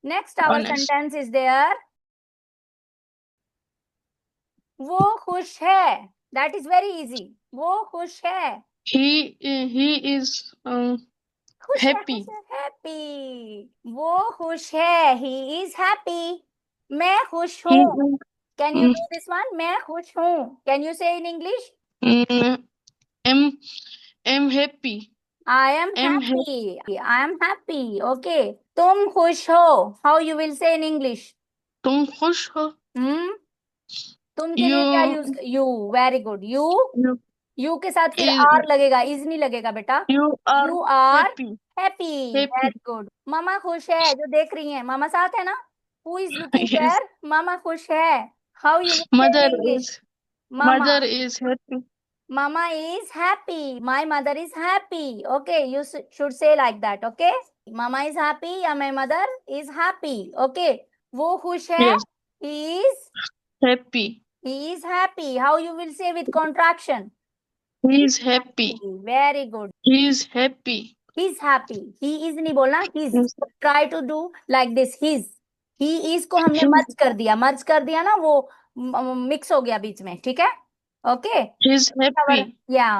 Next, our Honest. sentence is there. वो खुश है. That is very easy. वो खुश है. He is खुश है, happy. खुश है, happy. वो खुश है. He is happy. मैं खुश He हूँ. is, Can you do this one? मैं खुश हूँ. Can you say in English? am happy. I am Am happy. I am happy. Okay. तुम खुश हो. How you will say in English? तुम खुश हो? तुम के लिए क्या use? You. Very good. You. you you के साथ फिर is आर लगेगा. इज नहीं लगेगा बेटा. you are you are happy. Happy. Happy. Very good. मामा खुश है. जो देख रही हैं, मामा साथ है ना? Who is looking Yes. There? मामा खुश है. How you will say Mother in English? is मामा. mother is happy. Mama is happy. My mother is happy. Okay, you should say like that. Okay. Mama is happy या my mother is happy. Okay. वो खुश है. Yes. He is. Happy. He is happy. How you will say with contraction? He He is is happy. happy. Very good. He is happy. He's happy. He is नहीं बोलना. He's. Yes. Try to do like this. His. He is को हमने मर्ज कर दिया. मर्ज कर दिया ना, वो मिक्स हो गया बीच में. ठीक है. Okay. He's happy. Yeah.